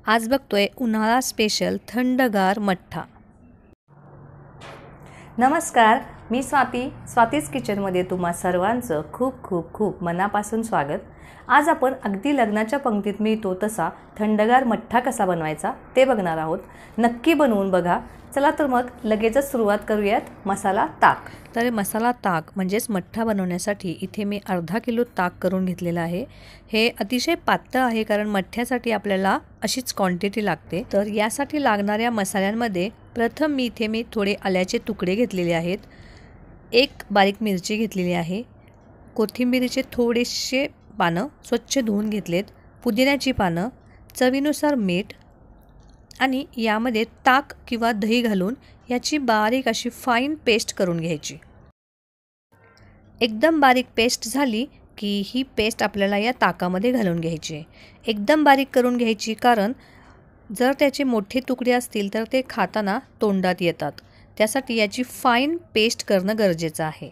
आज बघतोय उन्हाळा स्पेशल थंडगार मठ्ठा। नमस्कार, मी स्वातीज किचनमध्ये तुम्हा सर्वांचं खूप खूप खूप मनापासून स्वागत। आज आपण अगदी लग्नाच्या पंक्तीत मिळतो तसा थंडगार मठ्ठा कसा बनवायचा ते बघणार आहोत। नक्की बनवून बघा। चला तर मग लगेचच सुरुवात करूयात। मसाला ताक। तर मसाला ताक म्हणजेच मठ्ठा बनवण्यासाठी इथे मी अर्धा किलो ताक करून घेतलेला आहे। हे अतिशय पातळ आहे कारण मठ्ठ्यासाठी आपल्याला अशीच क्वांटिटी लागते। तर यासाठी लागणाऱ्या मसाल्यांमध्ये प्रथम मी थोडे आल्याचे तुकडे घेतलेले आहेत, एक बारीक मिरची घेतलेली आहे, कोथिंबीरीचे थोडेसे पानं स्वच्छ धुवून घेतलेत, पुदिन्याची पानं, चवीनुसार मीठ आणि यामध्ये ताक किंवा दही घालून याची बारीक अशी फाईन पेस्ट करून घ्यायची। एकदम बारीक पेस्ट झाली की ही पेस्ट आपल्याला या ताकामध्ये घालून घ्यायची। एकदम बारीक करून घ्यायची कारण जर त्याचे मोठे तुकडे असतील तर ते खाताना तोंडात येतात, त्यासाठी याची फाईन पेस्ट करणं गरजेचं आहे।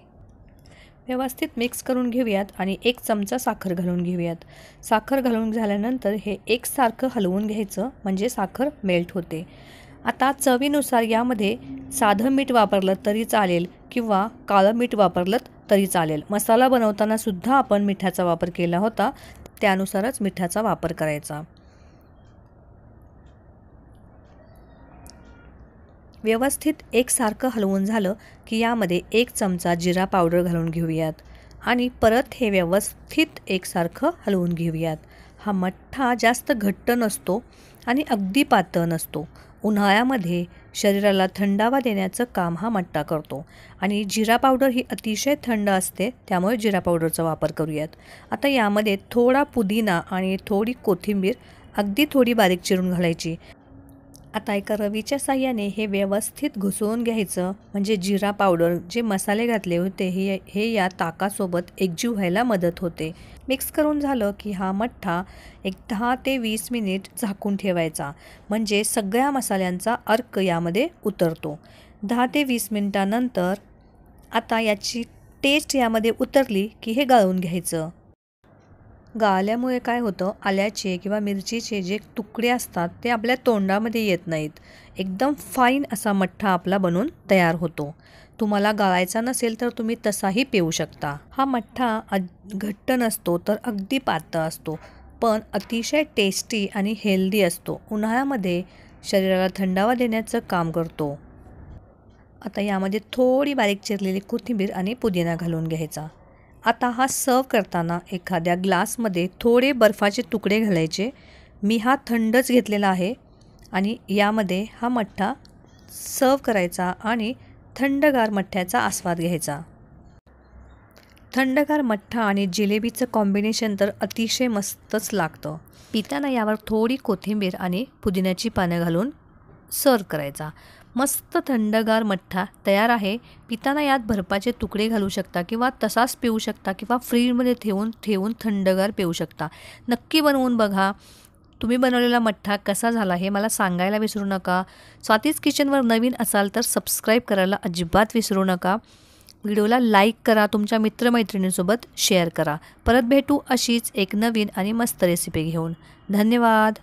व्यवस्थित मिक्स करून घेऊयात आणि एक चमचा साखर घालून घेऊयात। साखर घालून झाल्यानंतर हे एकसारखं हलवून घ्यायचं म्हणजे साखर मेल्ट होते। आता चवीनुसार यामध्ये साधं मीठ वापरलं तरी चालेल किंवा काळं मीठ वापरलं तरी चालेल। मसाला बनवताना सुद्धा आपण मिठाचा वापर केला होता, त्यानुसारच मिठाचा वापर करायचा। व्यवस्थित एकसारखं हलवून झालं की यामध्ये एक चमचा जिरा पावडर घालून घेऊयात आणि परत हे व्यवस्थित एकसारखं हलवून घेऊयात। हा मठ्ठा जास्त घट्ट नसतो आणि अगदी पातळ नसतो। उन्हाळ्यामध्ये शरीराला थंडावा देण्याचं काम हा मठ्ठा करतो आणि जिरा पावडर ही अतिशय थंड असते, त्यामुळे जिरा पावडरचा वापर करूयात। आता यामध्ये थोडा पुदिना आणि थोडी कोथिंबीर अगदी थोडी बारीक चिरून घालायची। आता एका रवीच्या साहाय्याने हे व्यवस्थित घुसवून घ्यायचं म्हणजे जिरा पावडर जे मसाले घातले होते हे या ताकासोबत एकजीव व्हायला मदत होते। मिक्स करून झालं की हा मठ्ठा एक 10 ते 20 मिनिट झाकून ठेवायचा म्हणजे सगळ्या मसाल्यांचा अर्क यामध्ये उतरतो। 10 ते 20 मिनिटांनंतर आता याची टेस्ट यामध्ये उतरली की हे गाळून घ्यायचं। गाळल्यामुळे काय होतं, आल्याचे किंवा मिरचीचे जे तुकडे असतात ते आपल्या तोंडामध्ये येत नाहीत। एकदम फाईन असा मठ्ठा आपला बनून तयार होतो। तुम्हाला गाळायचा नसेल तर तुम्ही तसाही पिऊ शकता। हा मठ्ठा घट्ट नसतो तर अगदी पातळ असतो, पण अतिशय टेस्टी आणि हेल्दी असतो। उन्हाळ्यामध्ये शरीराला थंडावा देण्याचं काम करतो। आता यामध्ये थोडी बारीक चिरलेली कोथिंबीर आणि पुदिना घालून घ्यायचा। आता हा सर्व करताना एखाद्या ग्लासमध्ये थोडे बर्फाचे तुकडे घालायचे। मी हा थंडच घेतलेला आहे आणि यामध्ये हा मठ्ठा सर्व करायचा आणि थंडगार मठ्ठ्याचा आस्वाद घ्यायचा। थंडगार मठ्ठा आणि जिलेबीचं कॉम्बिनेशन तर अतिशय मस्तच लागतं। पिताना यावर थोडी कोथिंबीर आणि पुदिन्याची पानं घालून सर्व करायचा। मस्त थंडगार मठ्ठा तयार आहे। पिताना यात बर्फाचे तुकडे घालू शकता किंवा तसाच पिऊ शकता किंवा फ्रीजमध्ये ठेवून थंडगार पिऊ शकता। नक्की बनवून बघा। तुम्ही बनवलेला मठ्ठा कसा झाला हे मला सांगायला विसरू नका। स्वातीज किचनवर नवीन असाल तर सबस्क्राईब करायला अजिबात विसरू नका। व्हिडिओला लाईक करा, तुमच्या मित्रमैत्रिणींसोबत शेअर करा। परत भेटू अशीच एक नवीन आणि मस्त रेसिपी घेऊन। धन्यवाद।